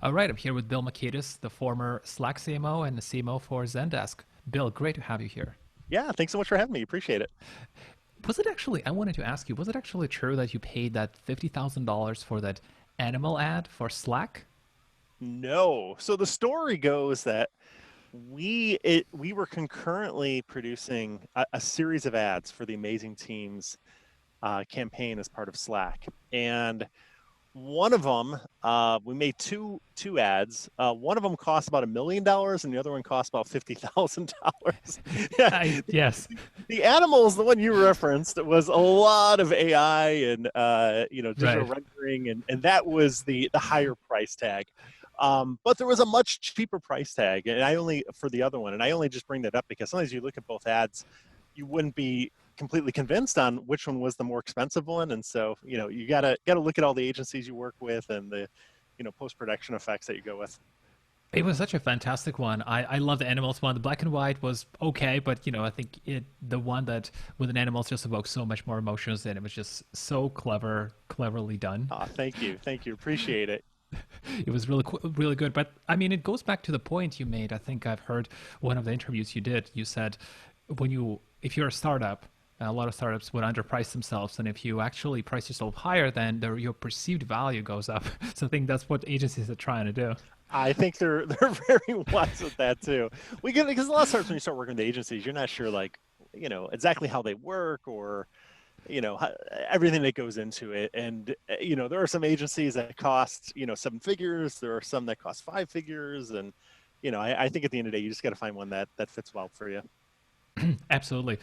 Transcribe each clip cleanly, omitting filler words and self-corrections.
All right, I'm here with Bill Macaitis, the former Slack CMO and the CMO for Zendesk. Bill, great to have you here. Yeah, thanks so much for having me. Appreciate it. Was it actually, I wanted to ask you, was it actually true that you paid that $50,000 for that animal ad for Slack? No. So the story goes that we were concurrently producing a series of ads for the Amazing Teams campaign as part of Slack, and one of them we made two ads. One of them cost about $1 million, and the other one cost about $50,000. Yeah, Yes, the animals, the one you referenced, was a lot of AI and digital right. rendering, and that was the higher price tag. But there was a much cheaper price tag, and I only for the other one, and I only just bring that up because sometimes you look at both ads, you wouldn't be completely convinced on which one was the more expensive one, and so you gotta look at all the agencies you work with and the post production effects that you go with. It was such a fantastic one. I love the animals one. The black and white was okay, but I think the one that with an animals just evokes so much more emotions, and it was just so cleverly done. Thank you, appreciate it. It was really good. But I mean, it goes back to the point you made. I think I've heard one of the interviews you did. You said if you're a startup, a lot of startups would underprice themselves, and if you actually price yourself higher, then your perceived value goes up. So I think that's what agencies are trying to do. I think they're very wise with that too. We get because a lot of times when you start working with agencies, you're not sure like exactly how they work or everything that goes into it. And there are some agencies that cost seven figures. There are some that cost five figures, and I think at the end of the day, you just got to find one that fits well for you. Absolutely.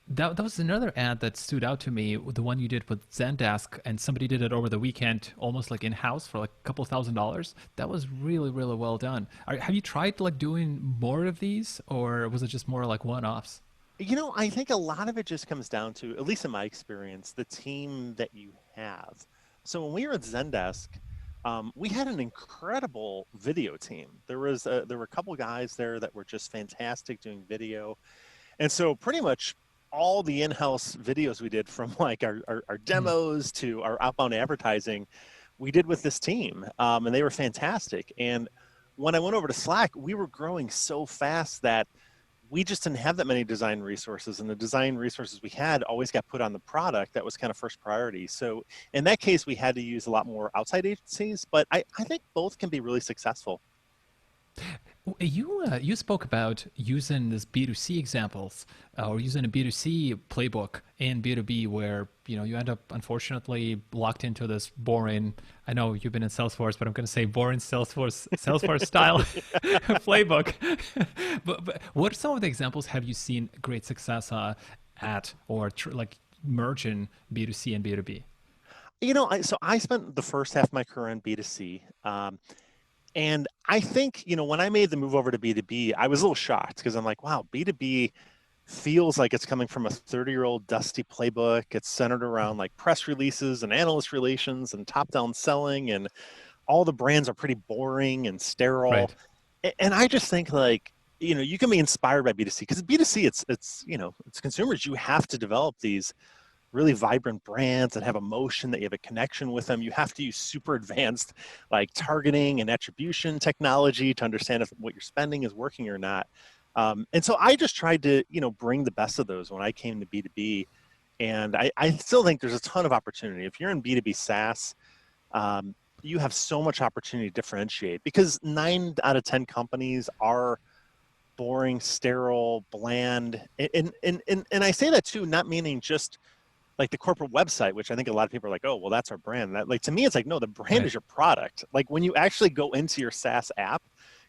That was another ad that stood out to me, the one you did with Zendesk, and somebody did it over the weekend, almost like in house for like a couple $1,000s. That was really, really well done. Have you tried like doing more of these, or was it just more like one offs? I think a lot of it just comes down to, at least in my experience, the team that you have. So when we were at Zendesk, we had an incredible video team. There were a couple guys there that were just fantastic doing video, and so pretty much all the in-house videos we did, from like our demos to our outbound advertising, we did with this team, and they were fantastic. And when I went over to Slack, we were growing so fast that we just didn't have that many design resources, and the design resources we had always got put on the product. That was kind of first priority. So in that case, we had to use a lot more outside agencies, but I think both can be really successful. You spoke about using this B2C examples or using a B2C playbook in B2B where you end up unfortunately locked into this boring. I know you've been in Salesforce, but I'm going to say boring Salesforce style playbook. But what are some of the examples have you seen great success at or like merging B2C and B2B? So I spent the first half of my career in B2C. And I think, when I made the move over to B2B, I was a little shocked because I'm like, wow, B2B feels like it's coming from a 30-year-old dusty playbook. It's centered around like press releases and analyst relations and top-down selling, and all the brands are pretty boring and sterile. Right. And I just think like, you can be inspired by B2C because B2C, it's consumers. You have to develop these really vibrant brands that have emotion, that you have a connection with them. You have to use super advanced like targeting and attribution technology to understand if what you're spending is working or not. And so I just tried to, bring the best of those when I came to B2B. And I still think there's a ton of opportunity. If you're in B2B SaaS, you have so much opportunity to differentiate because 9 out of 10 companies are boring, sterile, bland. And I say that too, not meaning just like the corporate website, which I think a lot of people are like, oh, well, that's our brand. That, like, to me, it's like, no, the brand Right. is your product. Like when you actually go into your SaaS app,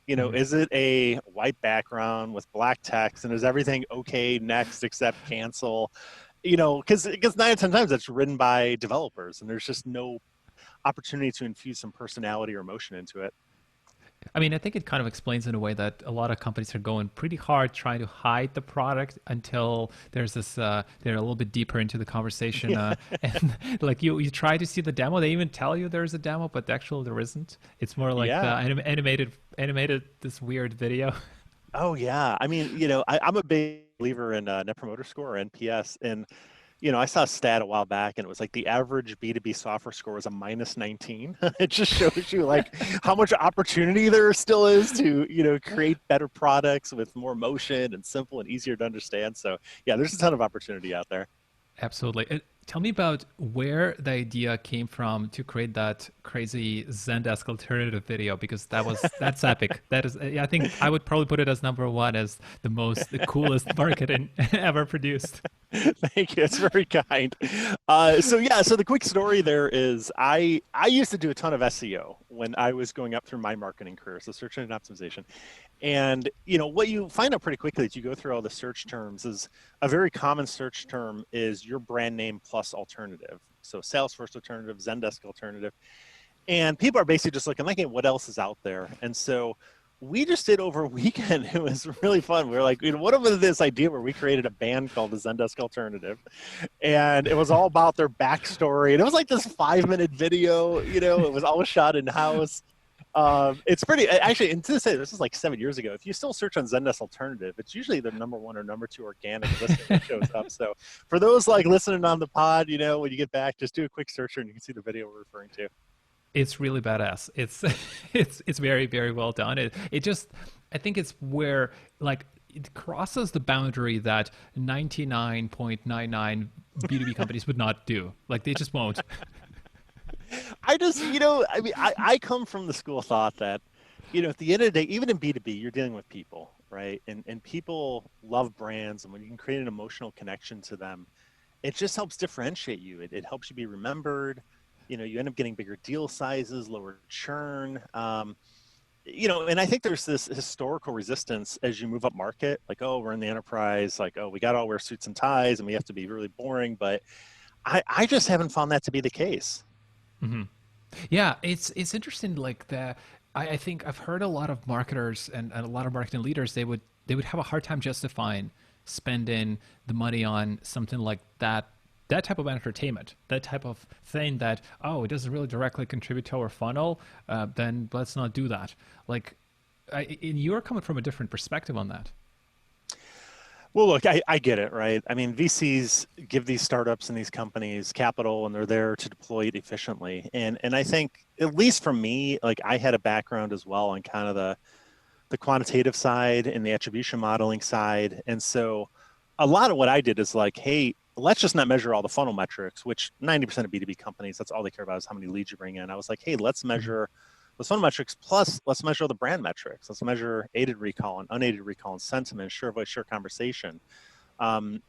Mhm. is it a white background with black text, and is everything okay, next, accept, cancel? Because 9 out of 10 times that's written by developers, and there's just no opportunity to infuse some personality or emotion into it. I mean, I think it kind of explains in a way that a lot of companies are going pretty hard trying to hide the product until there's this, they're a little bit deeper into the conversation. And like you try to see the demo. They even tell you there's a demo, but actually there isn't. It's more like the Yeah. animated, this weird video. Oh yeah. I mean, I'm a big believer in Net Promoter Score or NPS, and I saw a stat a while back and it was like the average B2B software score was a minus 19. It just shows you like how much opportunity there still is to, create better products with more motion and simple and easier to understand. So yeah, there's a ton of opportunity out there. Absolutely. Tell me about where the idea came from to create that crazy Zendesk alternative video, because that's epic. That is, I think I would probably put it as number one as the coolest marketing ever produced. Thank you. It's very kind. So yeah, so the quick story there is I used to do a ton of SEO when I was going up through my marketing career, so search engine optimization. And what you find out pretty quickly as you go through all the search terms is a very common search term is your brand name plus alternative. So Salesforce alternative, Zendesk alternative. And people are basically just looking like, hey, what else is out there? And so we just did over a weekend. It was really fun. We were like, what about this idea where we created a band called the Zendesk Alternative, and it was all about their backstory. And it was like this 5-minute video. It was all shot in house. It's pretty actually. And to this day, this is like 7 years ago. If you still search on Zendesk Alternative, it's usually the number one or number two organic listing that shows up. So for those like listening on the pod, when you get back, just do a quick search and you can see the video we're referring to. It's really badass. It's it's very, very well done. It just, I think it's where like it crosses the boundary that 99.99 B2B companies would not do. Like they just won't. I just, I mean, I come from the school of thought that, at the end of the day, even in B2B, you're dealing with people, right? And people love brands. And when you can create an emotional connection to them, it just helps differentiate you. It helps you be remembered. You end up getting bigger deal sizes, lower churn. And I think there's this historical resistance as you move up market, like, oh, we're in the enterprise, like, oh, we got to all wear suits and ties and we have to be really boring. But I just haven't found that to be the case. Mm-hmm. Yeah, it's interesting. Like I think I've heard a lot of marketers and a lot of marketing leaders, they would have a hard time justifying spending the money on something like that type of entertainment, that type of thing that, oh, it doesn't really directly contribute to our funnel, then let's not do that. Like, and you're coming from a different perspective on that. Well, look, I get it, right? I mean, VCs give these startups and these companies capital, and they're there to deploy it efficiently. And I think, at least for me, like I had a background as well on kind of the quantitative side and the attribution modeling side. And so a lot of what I did is like, hey, let's just not measure all the funnel metrics, which 90% of B2B companies, that's all they care about is how many leads you bring in. I was like, hey, let's measure those funnel metrics, plus let's measure the brand metrics. Let's measure aided recall and unaided recall and sentiment, share voice, share conversation.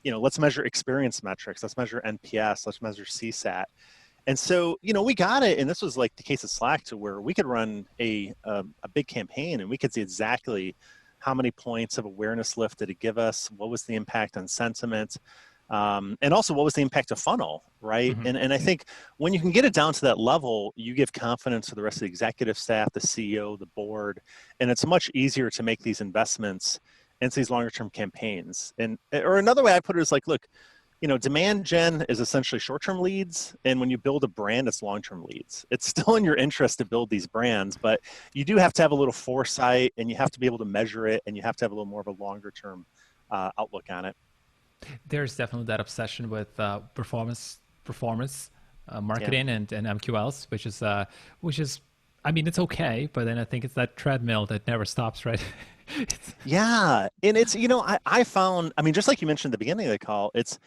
Let's measure experience metrics. Let's measure NPS. Let's measure CSAT. And so, we got it. And this was like the case of Slack, to where we could run a big campaign and we could see exactly how many points of awareness lift did it give us? What was the impact on sentiment? And also, what was the impact of funnel, right? Mm-hmm. And I think when you can get it down to that level, you give confidence to the rest of the executive staff, the CEO, the board, and it's much easier to make these investments into these longer term campaigns. Or another way I put it is like, look, demand gen is essentially short-term leads. And when you build a brand, it's long-term leads. It's still in your interest to build these brands, but you do have to have a little foresight, and you have to be able to measure it, and you have to have a little more of a longer-term outlook on it. There's definitely that obsession with performance marketing and MQLs, which is, I mean, it's okay, but then I think it's that treadmill that never stops, right? Yeah. And it's, I found, I mean, just like you mentioned at the beginning of the call, it's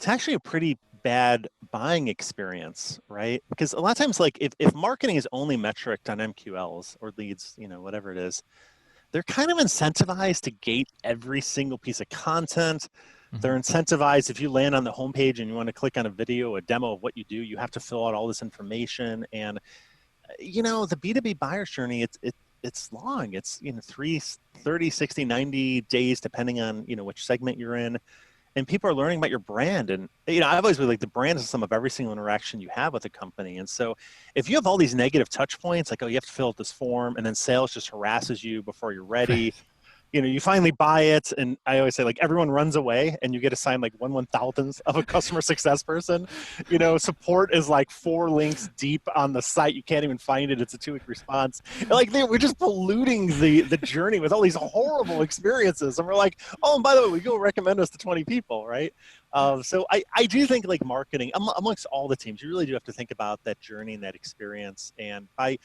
actually a pretty bad buying experience, right? Because a lot of times, like if marketing is only metriced on MQLs or leads, whatever it is, they're kind of incentivized to gate every single piece of content. They're incentivized, if you land on the homepage and you want to click on a video, a demo of what you do, you have to fill out all this information. And, the B2B buyer's journey, it's long. It's, 30, 60, 90 days, depending on, which segment you're in. And people are learning about your brand. And, I've always been like, the brand is the sum of every single interaction you have with a company. And so if you have all these negative touch points, like, oh, you have to fill out this form, and then sales just harasses you before you're ready, you finally buy it, and I always say, like, everyone runs away and you get assigned like 1/1000th of a customer success person. Support is like 4 links deep on the site. You can't even find it. It's a 2-week response. And like, we're just polluting the journey with all these horrible experiences. And we're like, oh, and by the way, we go recommend us to 20 people, right? So I do think, like, marketing amongst all the teams, you really do have to think about that journey and that experience. And by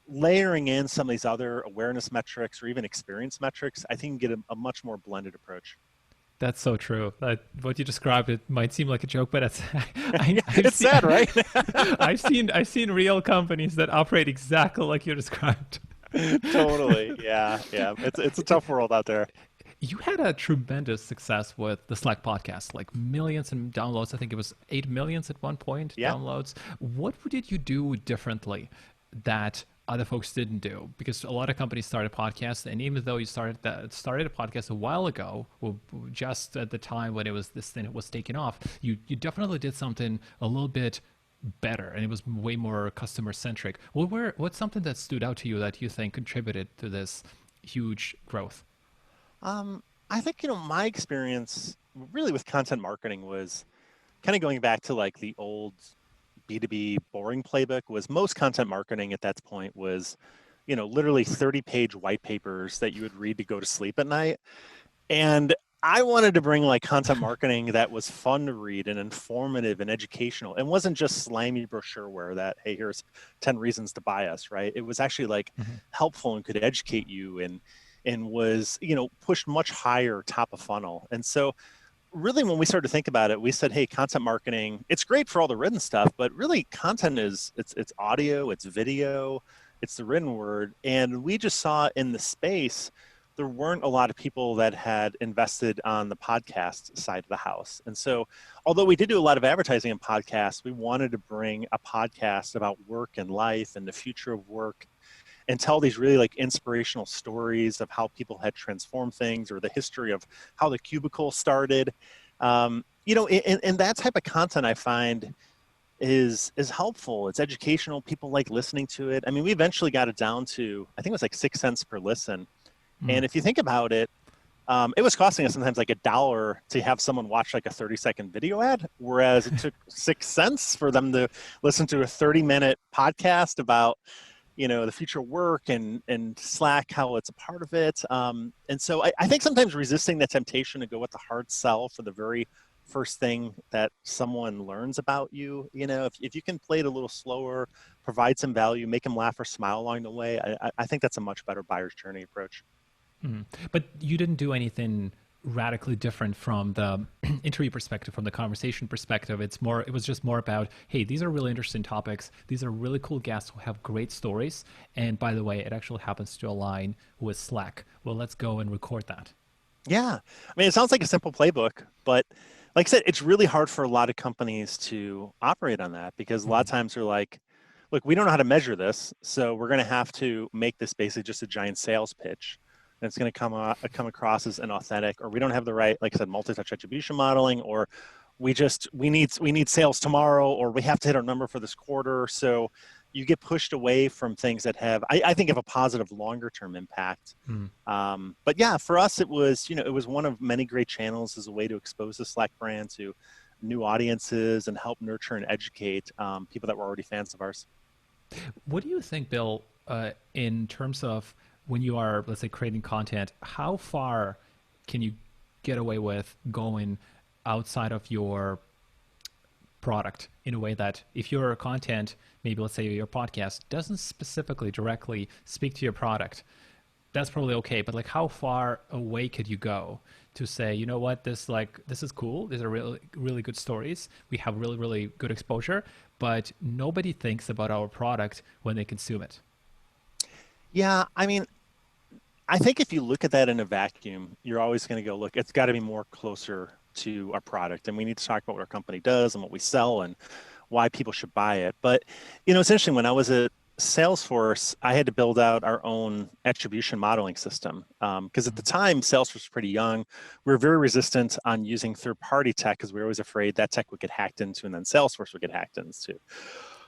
layering in some of these other awareness metrics or even experience metrics, I think you get a much more blended approach. That's so true. What you described, it might seem like a joke, but It's sad, right? I've seen real companies that operate exactly like you described. Totally. Yeah. It's a tough world out there. You had a tremendous success with the Slack podcast, like millions in downloads. I think it was 8 million at one point, Yeah. downloads. What did you do differently that other folks didn't do? Because a lot of companies started podcasts, and even though you started a podcast a while ago, well, just at the time when this thing was taking off, you definitely did something a little bit better, and it was way more customer centric. What's something that stood out to you that you think contributed to this huge growth? I think, my experience really with content marketing was kind of going back to like the old B2B boring playbook. Was most content marketing at that point was, literally 30-page white papers that you would read to go to sleep at night. And I wanted to bring like content marketing that was fun to read and informative and educational. It wasn't just slimy brochureware that, hey, here's 10 reasons to buy us, right? It was actually like helpful and could educate you, and was, pushed much higher top of funnel. And so really, when we started to think about it, we said, hey, content marketing, it's great for all the written stuff, but really content is it's audio, it's video, it's the written word. And we just saw in the space, there weren't a lot of people that had invested on the podcast side of the house. And so although we did do a lot of advertising in podcasts, we wanted to bring a podcast about work and life and the future of work, and tell these really like inspirational stories of how people had transformed things, or the history of how the cubicle started. And that type of content I find is helpful. It's educational. People like listening to it. I mean, we eventually got it down to, I think it was like 6 cents per listen. And if you think about it, it was costing us sometimes like $1 to have someone watch like a 30-second video ad, whereas it took 6 cents for them to listen to a 30-minute podcast about, the future of work and Slack, how it's a part of it. And so I think sometimes resisting the temptation to go with the hard sell for the very first thing that someone learns about you, if you can play it a little slower, provide some value, make them laugh or smile along the way, I think that's a much better buyer's journey approach. But you didn't do anything radically different from the interview perspective, from the conversation perspective. It was just more about, hey, these are really interesting topics. These are really cool guests who have great stories. And by the way, it actually happens to align with Slack. Well, let's go and record that. Yeah. I mean, it sounds like a simple playbook, but like I said, it's really hard for a lot of companies to operate on that, because a lot of times they're like, look, we don't know how to measure this, so we're going to have to make this basically just a giant sales pitch. And it's going to come across as inauthentic, or we don't have the right, like I said, multi-touch attribution modeling, or we need sales tomorrow, or we have to hit our number for this quarter. So you get pushed away from things that have, I think, have a positive longer term impact. But yeah, for us, it was one of many great channels as a way to expose the Slack brand to new audiences and help nurture and educate people that were already fans of ours. What do you think, Bill, in terms of when you are, let's say, creating content, how far can you get away with going outside of your product, in a way that if your content, maybe let's say your podcast, doesn't specifically directly speak to your product, that's probably okay. But like, how far away could you go to say, you know what, this is cool. These are really, really good stories. We have really, really good exposure, but nobody thinks about our product when they consume it. Yeah, I mean, I think if you look at that in a vacuum, you're always going to go, look, it's got to be more closer to our product. And we need to talk about what our company does and what we sell and why people should buy it. But, it's interesting. When I was at Salesforce, I had to build out our own attribution modeling system. Because at the time, Salesforce was pretty young. We were very resistant on using third-party tech because we were always afraid that tech would get hacked into, and then Salesforce would get hacked into.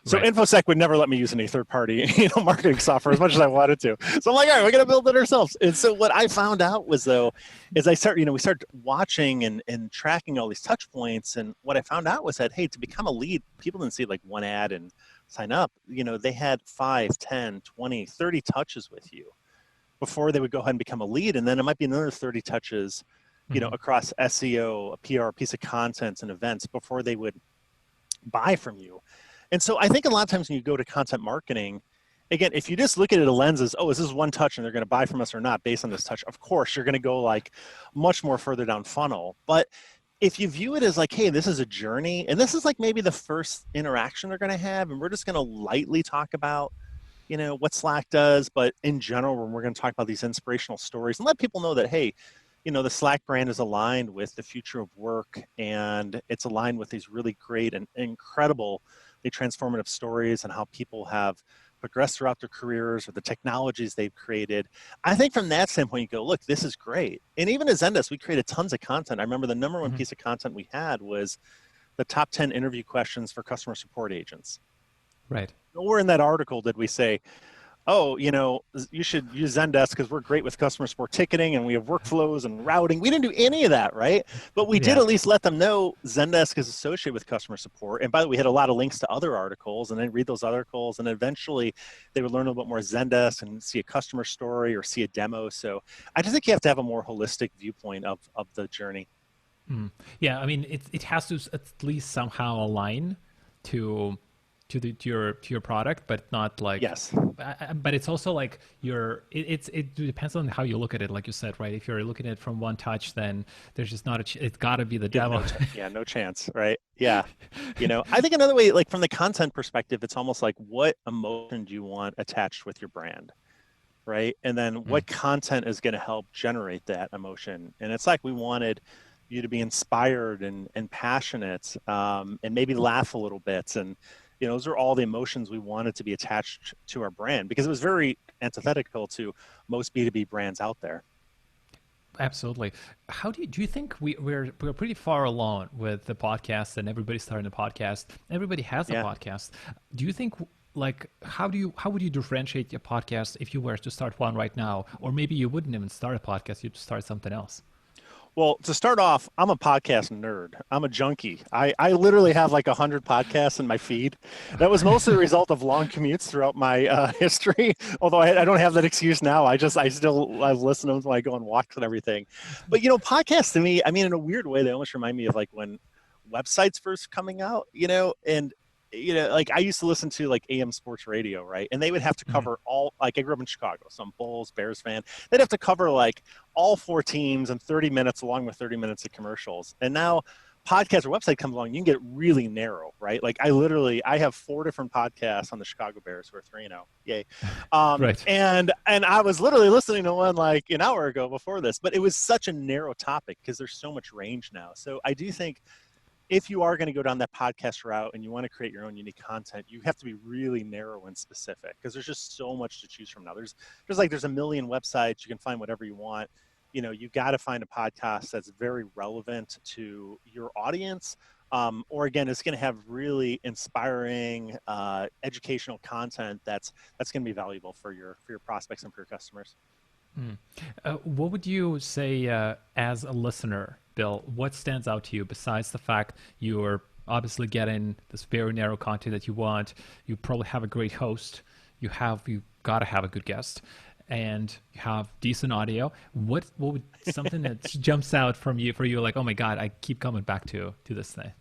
So Right. InfoSec would never let me use any third-party, marketing software as much as I wanted to. So I'm like, all right, we're gonna build it ourselves. And so what I found out was though, is we started watching and tracking all these touch points. And what I found out was that, hey, to become a lead, people didn't see like one ad and sign up. They had 5, 10, 20, 30 touches with you before they would go ahead and become a lead. And then it might be another 30 touches, across SEO, a PR, piece of content and events before they would buy from you. And so I think a lot of times when you go to content marketing, again, if you just look at it a lens as, oh, is this one touch and they're going to buy from us or not based on this touch, of course, you're going to go like much more further down funnel. But if you view it as like, hey, this is a journey, and this is like maybe the first interaction they're going to have, and we're just going to lightly talk about, what Slack does, but in general, when we're going to talk about these inspirational stories and let people know that, hey, the Slack brand is aligned with the future of work, and it's aligned with these really great and incredible transformative stories and how people have progressed throughout their careers or the technologies they've created. I think from that standpoint, you go, look, this is great. And even at Zendesk, we created tons of content. I remember the number one piece of content we had was the top 10 interview questions for customer support agents. Right. Nowhere in that article did we say, oh, you should use Zendesk because we're great with customer support ticketing and we have workflows and routing. We didn't do any of that, right? But we did at least let them know Zendesk is associated with customer support. And by the way, we had a lot of links to other articles, and then read those articles, and eventually they would learn a little bit more Zendesk and see a customer story or see a demo. So I just think you have to have a more holistic viewpoint of the journey. Yeah, I mean, it has to at least somehow align to your product, but not like yes. But it's also like it depends on how you look at it, like you said, right? If you're looking at it from one touch, then there's just not it's got to be the demo. No chance, right? Yeah. I think another way, like from the content perspective, it's almost like what emotion do you want attached with your brand, right? And then what content is going to help generate that emotion? And it's like we wanted you to be inspired and passionate, and maybe laugh a little bit, and those are all the emotions we wanted to be attached to our brand, because it was very antithetical to most B2B brands out there. Absolutely. How do you think we're pretty far along with the podcast, and everybody's starting a podcast. Everybody has a podcast. Do you think how would you differentiate your podcast if you were to start one right now, or maybe you wouldn't even start a podcast, you'd start something else? Well, to start off, I'm a podcast nerd. I'm a junkie. I literally have like 100 podcasts in my feed. That was mostly the result of long commutes throughout my history. Although I don't have that excuse now. I listen to them when I go on walks and everything. But podcasts to me, I mean, in a weird way, they almost remind me of like when websites first coming out. And like I used to listen to like AM sports radio, right? And they would have to cover all, like I grew up in Chicago, so I'm Bulls, Bears fan. They'd have to cover like all 4 teams in 30 minutes along with 30 minutes of commercials. And now podcast or website comes along, you can get really narrow, right? Like I have 4 different podcasts on the Chicago Bears who are 3-0. Yay. Right. And I was literally listening to one like an hour ago before this, but it was such a narrow topic because there's so much range now. So I do think if you are going to go down that podcast route and you want to create your own unique content, you have to be really narrow and specific, because there's just so much to choose from now. There's a million websites. You can find whatever you want. You got to find a podcast that's very relevant to your audience. Or again, it's going to have really inspiring, educational content that's going to be valuable for your prospects and for your customers. What would you say as a listener, Bill? What stands out to you besides the fact you're obviously getting this very narrow content that you want? You probably have a great host. You got to have a good guest, and you have decent audio. What would something that jumps out for you? Like, oh my God, I keep coming back to this thing.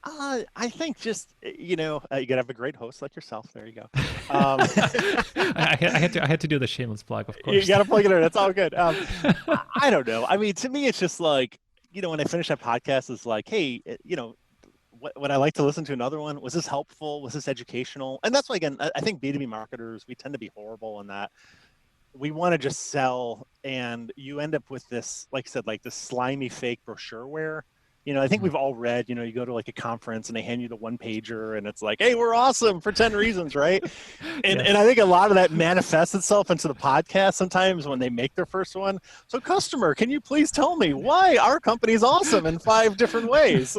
I think just, you gotta have a great host like yourself. There you go. I had to do the shameless plug, of course. You gotta plug it in. It's all good. I don't know. I mean, to me, it's just like, when I finish that podcast, it's like, hey, would I like to listen to another one? Was this helpful? Was this educational? And that's why, again, I think B2B marketers, we tend to be horrible in that we want to just sell, and you end up with this, like I said, like this slimy fake brochureware. I think we've all read, you go to like a conference and they hand you the 1-pager and it's like, hey, we're awesome for 10 reasons, right? And I think a lot of that manifests itself into the podcast sometimes when they make their first one. So customer, can you please tell me why our company is awesome in 5 different ways?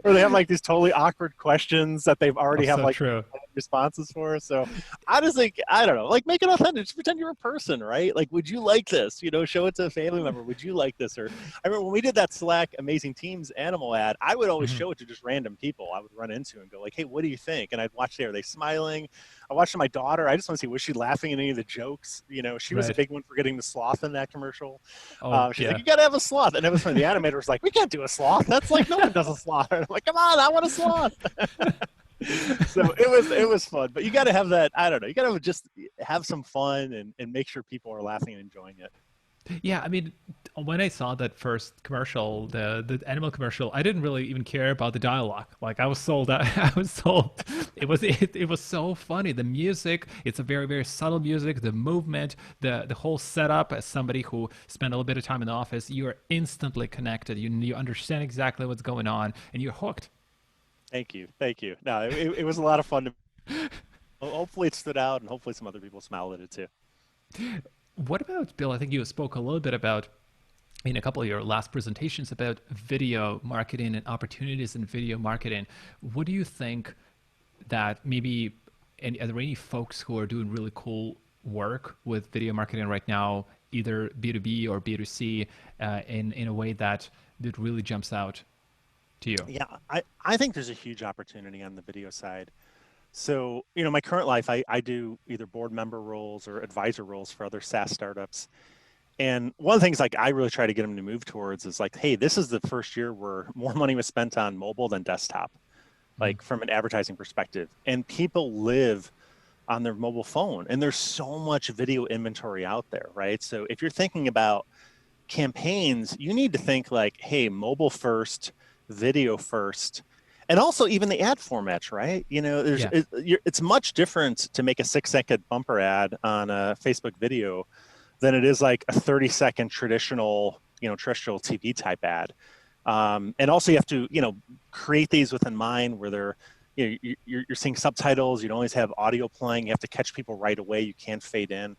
Or they have like these totally awkward questions that they've already have like true. responses for. So I just think, I don't know, like make it authentic. Just pretend you're a person, right? Like, would you like this? You know, show it to a family member. Would you like this? Or I remember when we did that Slack Amazing Teams animal ad, I would always Mhm. show it to just random people I would run into and go like, hey, what do you think? And I'd watch, are they smiling? I watched my daughter. I just want to see, was she laughing at any of the jokes? You know, she was a Right. big one for getting the sloth in that commercial. Oh, She's like, yeah. you got to have a sloth. And it was funny. The animator was like, we can't do a sloth. That's like, no one does a sloth. I'm like, come on, I want a sloth. So it was fun, but you got to have that. I don't know. You got to just have some fun and make sure people are laughing and enjoying it. Yeah, I mean, when I saw that first commercial, the animal commercial, I didn't really even care about the dialogue. Like I was sold. I was sold. It was so funny. The music, it's a very very subtle music. The movement, the whole setup. As somebody who spent a little bit of time in the office, you are instantly connected. You understand exactly what's going on, and you're hooked. Thank you, thank you. No, it was a lot of fun. Hopefully it stood out, and hopefully some other people smiled at it too. What about Bill? I think you spoke a little bit about in a couple of your last presentations about video marketing and opportunities in video marketing. What do you think that maybe, and are there any folks who are doing really cool work with video marketing right now, either B2B or B2C, in a way that really jumps out to you? Yeah, I think there's a huge opportunity on the video side. So, my current life, I do either board member roles or advisor roles for other SaaS startups. And one of the things like I really try to get them to move towards is like, hey, this is the first year where more money was spent on mobile than desktop, Mhm. like from an advertising perspective. And people live on their mobile phone, and there's so much video inventory out there, right? So if you're thinking about campaigns, you need to think like, hey, mobile first, video first, and also even the ad formats, right? Yeah. It's much different to make a 6-second bumper ad on a Facebook video than it is like a 30-second traditional, terrestrial TV type ad. And also you have to, create these with in mind where they're, you're seeing subtitles. You don't always have audio playing. You have to catch people right away. You can't fade in.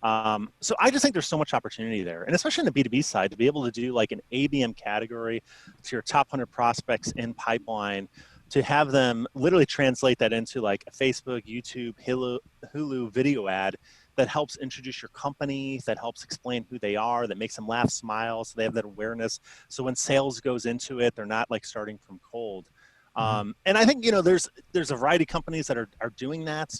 So I just think there's so much opportunity there, and especially in the B2B side, to be able to do like an ABM category to your top 100 prospects in pipeline, to have them literally translate that into like a Facebook, YouTube, Hulu video ad that helps introduce your company, that helps explain who they are, that makes them laugh, smile, so they have that awareness. So when sales goes into it, they're not like starting from cold. Mhm. And I think there's a variety of companies that are doing that.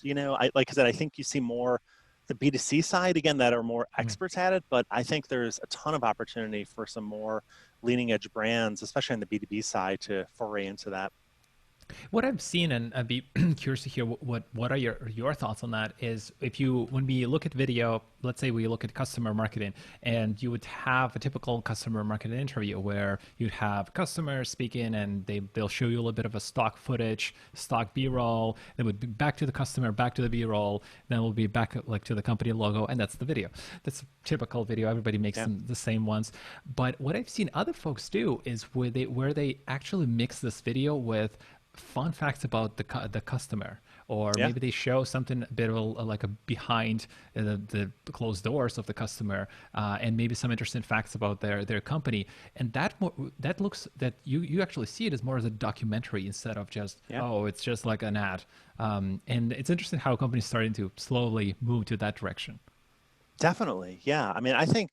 Like I said, I think you see more the B2C side again that are more Mhm. experts at it, but I think there's a ton of opportunity for some more leading edge brands, especially on the B2B side, to foray into that. What I've seen, and I'd be curious to hear what are your thoughts on that. Is if you when we look at video, let's say we look at customer marketing, and you would have a typical customer marketing interview where you'd have customers speaking, and they'll show you a little bit of a stock footage, stock B-roll. Then would be back to the customer, back to the B-roll. Then we'll be back like to the company logo, and that's the video. That's a typical video. Everybody makes Yeah. them the same ones. But what I've seen other folks do is where they actually mix this video with fun facts about the customer, or Yeah. maybe they show something a bit of like a behind the closed doors of the customer, and maybe some interesting facts about their company, and that looks that you actually see it as more as a documentary instead of just, Yeah. oh, it's just like an ad. And it's interesting how companies starting to slowly move to that direction. Definitely. Yeah. I mean, I think,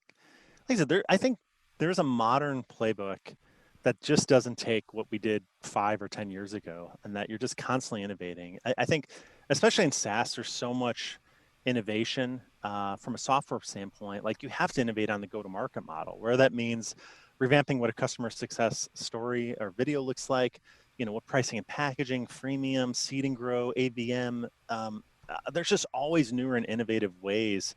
like I said, I think there's a modern playbook that just doesn't take what we did 5 or 10 years ago, and that you're just constantly innovating. I think, especially in SaaS, there's so much innovation from a software standpoint. Like you have to innovate on the go-to-market model, where that means revamping what a customer success story or video looks like. What pricing and packaging, freemium, seed and grow, ABM. There's just always newer and innovative ways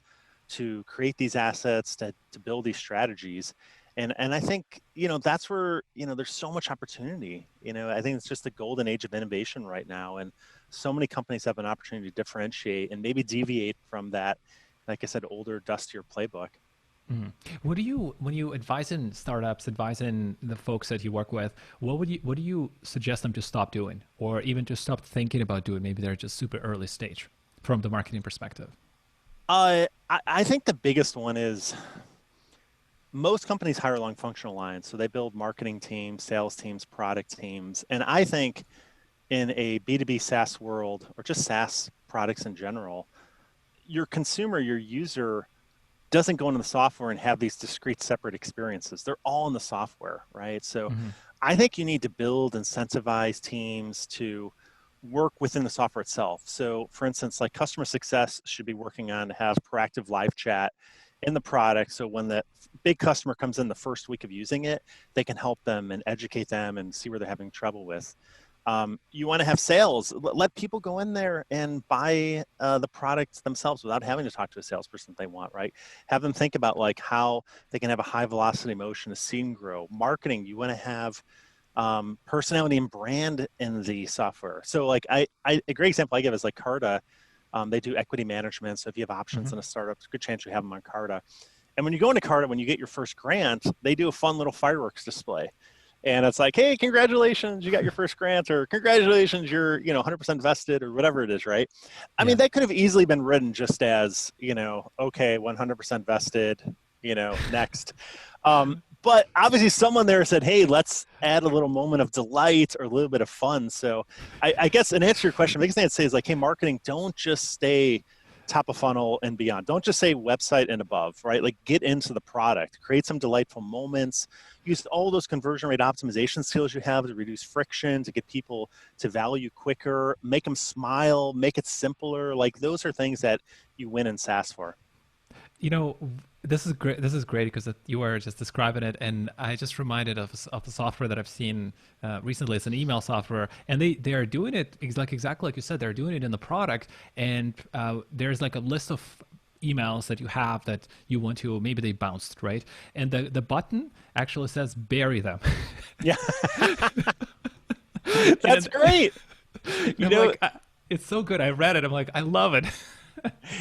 to create these assets, to build these strategies. And I think, that's where, there's so much opportunity. I think it's just the golden age of innovation right now. And so many companies have an opportunity to differentiate and maybe deviate from that, like I said, older, dustier playbook. Mhm. What do you when you advise in startups, advise in the folks that you work with, what do you suggest them to stop doing, or even to stop thinking about doing? Maybe they're just super early stage from the marketing perspective. I think the biggest one is most companies hire along functional lines. So they build marketing teams, sales teams, product teams. And I think in a B2B SaaS world, or just SaaS products in general, your consumer, your user, doesn't go into the software and have these discrete separate experiences. They're all in the software, right? So Hmm. I think you need to build incentivize teams to work within the software itself. So for instance, like customer success should be working on to have proactive live chat in the product. So when the big customer comes in the first week of using it, they can help them and educate them and see where they're having trouble with. You want to have sales. Let people go in there and buy the products themselves without having to talk to a salesperson if they want, right? Have them think about like how they can have a high velocity motion to see and grow. Marketing, you want to have personality and brand in the software. So like a great example I give is like Carta. They do equity management. So if you have options Hmm. in a startup, it's a good chance you have them on Carta. And when you go into Carta, when you get your first grant, they do a fun little fireworks display. And it's like, hey, congratulations, you got your first grant, or congratulations, you're 100% vested, or whatever it is, right? I mean, Yeah. that could have easily been written just as, okay, 100% vested, next. But obviously, someone there said, hey, let's add a little moment of delight or a little bit of fun. So I guess in answer to your question, the biggest thing I'd say is like, hey, marketing, don't just stay top of funnel and beyond. Don't just say website and above, right? Like get into the product, create some delightful moments, use all those conversion rate optimization skills you have to reduce friction, to get people to value quicker, make them smile, make it simpler. Like those are things that you win in SaaS for. You know, this is great. This is great because you are just describing it, and I just reminded of the software that I've seen recently. It's an email software, and they are doing it like exactly like you said. They're doing it in the product, and there's like a list of emails that you have that you want to maybe they bounced, right, and the button actually says bury them. Yeah, that's and great. and You I'm know, like it's so good. I read it, I'm like I love it.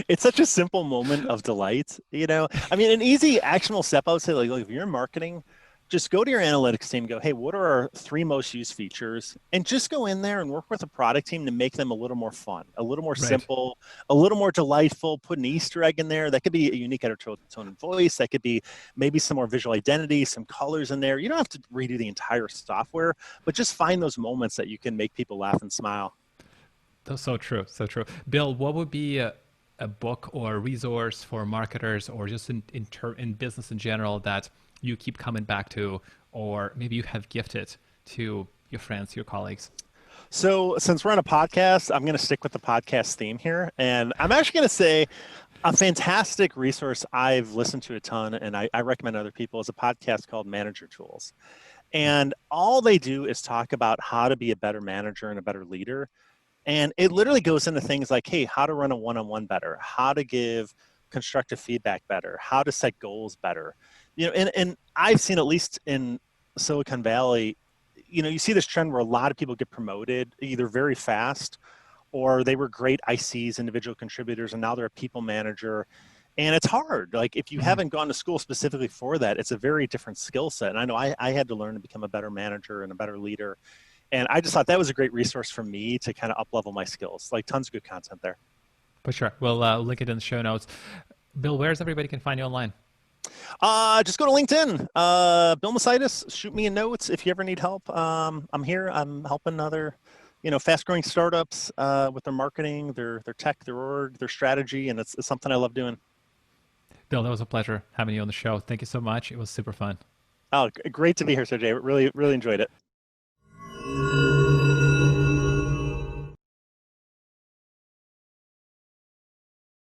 it's such a simple moment of delight. I mean, an easy actionable step, I would say, like, look, if you're in marketing, just go to your analytics team, go, hey, what are our three most used features? And just go in there and work with the product team to make them a little more fun, a little more Right. simple, a little more delightful. Put an Easter egg in there. That could be a unique editorial tone and voice. That could be maybe some more visual identity, some colors in there. You don't have to redo the entire software, but just find those moments that you can make people laugh and smile. That's so true. So true. Bill, what would be a book or a resource for marketers or just in business in general that you keep coming back to, or maybe you have gifted to your friends, your colleagues? So, since we're on a podcast, I'm going to stick with the podcast theme here. And I'm actually going to say a fantastic resource I've listened to a ton and I recommend other people is a podcast called Manager Tools. And all they do is talk about how to be a better manager and a better leader. And it literally goes into things like, hey, how to run a one on one better, how to give constructive feedback better, how to set goals better. And I've seen, at least in Silicon Valley, you see this trend where a lot of people get promoted either very fast or they were great ICs, individual contributors, and now they're a people manager. And it's hard. Like if you Hmm. haven't gone to school specifically for that, it's a very different skill set. And I know I had to learn to become a better manager and a better leader. And I just thought that was a great resource for me to kind of up level my skills. Like tons of good content there. For sure. We'll link it in the show notes. Bill, where's everybody can find you online? Just go to LinkedIn. Bill Macaitis, shoot me a note if you ever need help. I'm here. I'm helping other, fast growing startups with their marketing, their tech, their org, their strategy, and it's something I love doing. Bill, that was a pleasure having you on the show. Thank you so much. It was super fun. Oh, great to be here, Sergey. Really, really enjoyed it.